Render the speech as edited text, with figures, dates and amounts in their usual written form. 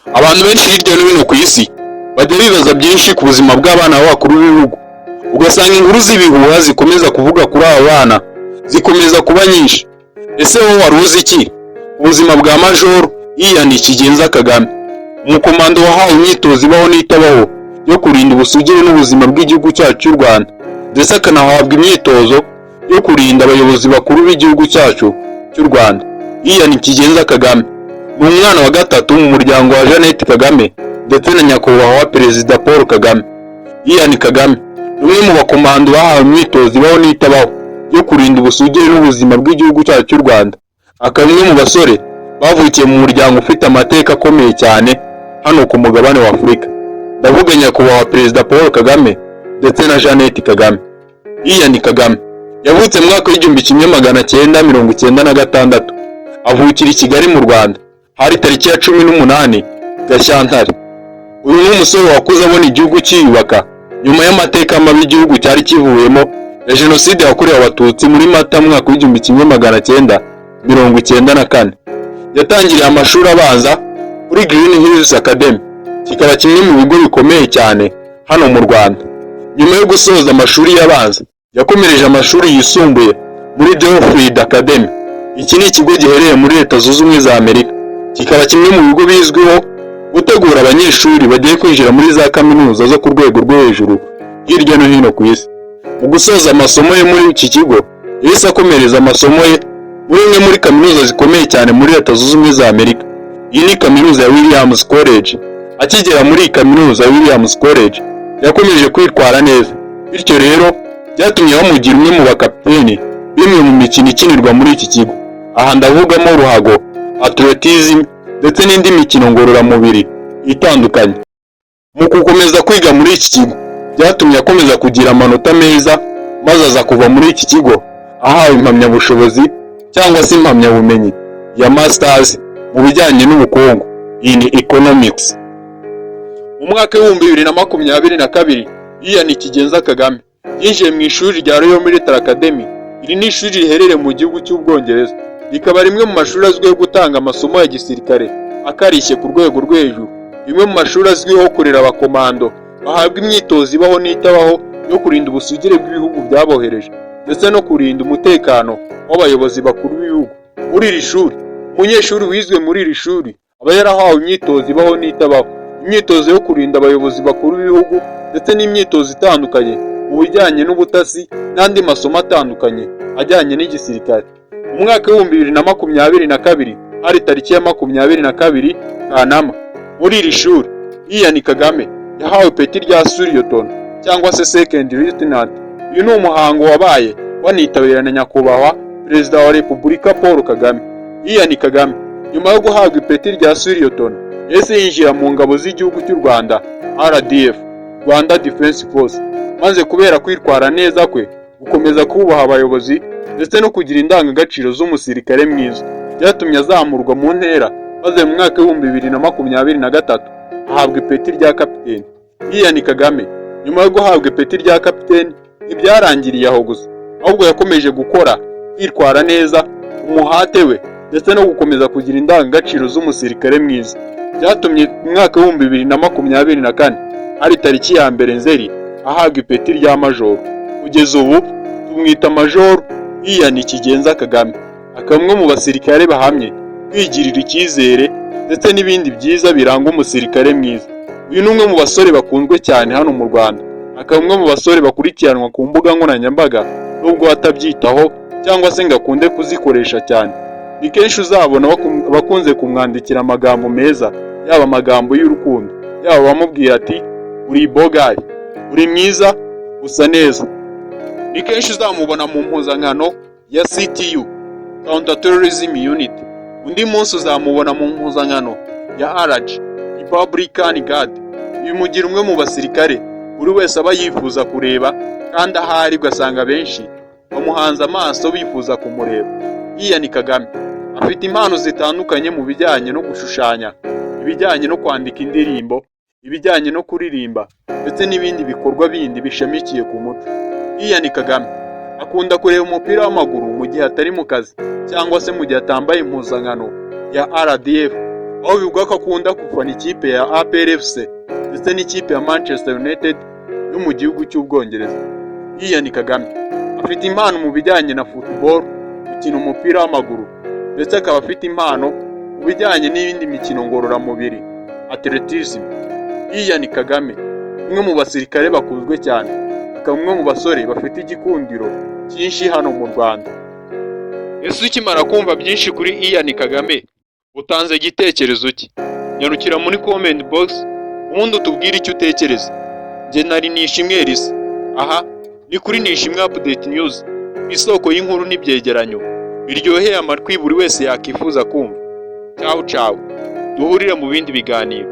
Abantu benshi hirya no hino ku isi bajya bibaza byinshi ku buzima bw'abana b'abakuru b'ibihugu, ugasanga inkuru z'ibihuha zikomeza kuvuga kuri aba bana zikomeza kuba nyinshi. Ese wowe wari uzi iki ubuzima bwa Major Ian Kigenza Kagame, umukomando wahawe imyitozo ibaho n'itabaho yo kurinda ubusugire n'ubuzima bw'igihugu cyacu cy'u Rwanda, ndetse akanahabwa imyitozo yo kurinda abayobozi bakuru b'igihugu cyacu cy'u Rwanda? Ian Kigenza Kagame ni umwana wa gatatu mu muryango wa Jeannette Kagame ndetse na nyakubahwa Perezida Paul Kagame. Ian Kagame ni umwe mu bakomando bahawe imyitozo ibaho n'itabaho yo kurinda ubusugire n'ubuzima bw'igihugu cyacu cy'u Rwanda, akaba umwe mu basore bavukiye mu muryango ufite amateka akomeye cyane hano ku mugabane wa Afurika. Ndavuga nyakubahwa Perezida Paul Kagame ndetse na Jeannette Kagame. Ian Kagame yavutse mu mwaka w'1996, avukira i Kigali mu Rwanda hari tariki ya 18 Gashyantare. Uyu ni umusore wakuze abona igihugu cyiyubaka nyuma y'amateka mabi igihugu cyari kivuyemo ya Jenoside yakorewe Abatutsi muri Mata mu mwaka w'1994. Yatangiriye amashuri abanza kuri Green Hills Academy, kikaba kimwe mu bigo bikomeye cyane hano mu Rwanda. Nyuma yo gusoza amashuri y'abanza yakomereje amashuri yisumbuye muri Deufield Academy. Iki ni ikigo giherereye muri Leta Zunze Ubumwe za Amerika, kikaba kimwe mu bigo bizwiho gutegura abanyeshuri bagiye kwinjira muri za kaminuza zo ku rwego rwo hejuru hirya no hino ku isi. Mu gusoza amasomo ye muri iki kigo, yahise akomereza amasomo ye muri imwe muri kaminuza zikomeye cyane muri Leta Zunze Ubumwe za Amerika. Iyi ni kaminuza ya Williams College. Akigera muri iyi kaminuza ya Williams College yakomeje kwitwara neza, bityo rero byatumye bamugira umwe mu bakapiteni bimwe mu mikino ikinirwa muri iki kigo. Aha ndavugamo ruhago, atletism ndetse n'indi mikino ngororamubiri itandukanye. Mu gukomeza kwiga muri iki kigo byatumye akomeza kugira amanota meza, maze aza kuva muri iki kigo ahawe impamyabushobozi cyangwa se impamyabumenyi ya Masters mu bijyanye n'ubukungu in Economics. Mu mwaka w'2022 Ian Kigenza Kagame yinjiye mu ishuri rya Royal Military Academy. Iri ni ishuri riherereye mu gihugu cy'Ubwongereza, rikaba rimwe mu mashuri azwiho gutanga amasomo ya gisirikare akarishye ku rwego rwo hejuru. Rimwe mu mashuri azwiho kurera abakomando bahabwa imyitozo ibaho n'itabaho yo kurinda ubusugire bw'ibihugu byabohereje ndetse no kurinda umutekano w'abayobozi bakuru b'ibihugu. Muri iri shuri, umunyeshuri wizwe muri iri shuri aba yarahawe imyitozo ibaho n'itabaho, imyitozo yo kurinda abayobozi bakuru b'ibihugu ndetse n'imyitozo itandukanye mu bijyanye n'ubutasi n'andi masomo atandukanye ajyanye n'igisirikare. Mu mwaka w'2022 hari tariki ya 22 Kanama, muri iri shuri Ian Kagame yahawe peti rya Sultan cyangwa se Second Lieutenant. Uyu ni umuhango wabaye wanitabiriwe na nyakubahwa Perezida wa Repubulika Paul Kagame. Ian Kagame nyuma yo guhabwa ipeti rya Sultan yahise yinjira mu ngabo z'igihugu cy'u Rwanda RDF, Rwanda Defense Force, maze kubera kwitwara neza kwe, gukomeza kubaha abayobozi ndetse no kugira indangagaciro z'umusirikare mwiza, byatumye azamurwa mu ntera, maze mu mwaka w'2023 ahabwa ipeti rya kapiteni. Ian Kagame nyuma yo guhabwa ipeti rya kapiteni ntibyarangiriye aho gusa, ahubwo yakomeje gukora kwitwara neza, umuhate we ndetse no gukomeza kugira indangagaciro z'umusirikare mwiza, byatumye mu mwaka w'2024 hari tariki ya 1 Nzeri ahabwa ipeti rya Major. Kugeza ubu tumwita Major Ian Kigenza Kagame, akaba umwe mu basirikare bahamye kwigirira icyizere ndetse n'ibindi byiza biranga umusirikare mwiza. Uyu ni umwe mu basore bakunzwe cyane hano mu Rwanda, akaba umwe mu basore bakurikiranwa ku mbuga nkoranyambaga nubwo atabyitaho cyangwa se ngo akunde kuzikoresha cyane. Ni kenshi uzabona bakunze kumwandikira amagambo meza, yaba amagambo y'urukundo, yaba bamubwira ati uri bogayi, uri mwiza, usa neza. Ni kenshi uzamubona mu mpuzankano ya CTU, Counter Terrorism Unit. Undi munsi uzamubona mu mpuzankano ya RG, Republican Guard. Uyu mugira umwe mu basirikare buri wese aba yifuza kureba, kandi ahari ugasanga benshi bamuhanze amaso bifuza kumureba. Ian Kagame afite impano zitandukanye mu bijyanye no gushushanya, ibijyanye no kwandika indirimbo, ibijyanye no kuririmba ndetse n'ibindi bikorwa bindi bishamikiye ku muco. Ian Kagame akunda kureba umupira w'amaguru mu gihe atari mu kazi cyangwa se mu gihe atambaye impuzankano ya RDF. aho bivugwa ko akunda gufana ikipe ya APR FC ndetse n'ikipe ya Manchester United yo mu gihugu cy'Ubwongereza. Ian Kagame afite impano mu bijyanye na football, gukina umupira w'amaguru, ndetse akaba afite impano mu bijyanye n'ibindi mikino ngororamubiri, atletism. Ian Kagame umwe mu basirikare bakuzwe cyane, akaba umwe mu basore bafite igikundiro cyinshi hano mu Rwanda. Ese ukimara kumva byinshi kuri Ian Kagame utanze igitekerezo cye, nyarukira muri comment box ubundi utubwire icyo utekereza. Njye nari Nishimwe Elisa, aha ni kuri Nishimwe Update News, isoko y'inkuru n'ibyegeranyo biryoheye amatwi buri wese yakifuza kumva. Ciao ciao, duhurire mu bindi biganiro.